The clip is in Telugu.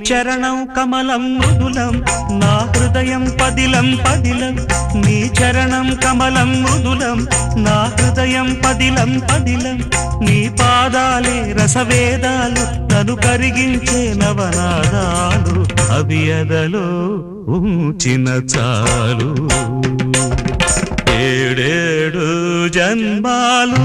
చరణం కమలం మృదులం నా హృదయం పదిలం పదిలం నీ చరణం కమలం మృదులం నా హృదయం పదిలం పదిలం నీ పాదాలే రసవేదాలు నన్ను కరిగించే నవనాదాలు అవి ఎదలో ఉంచిన చాలు ఏడేడు జన్మాలు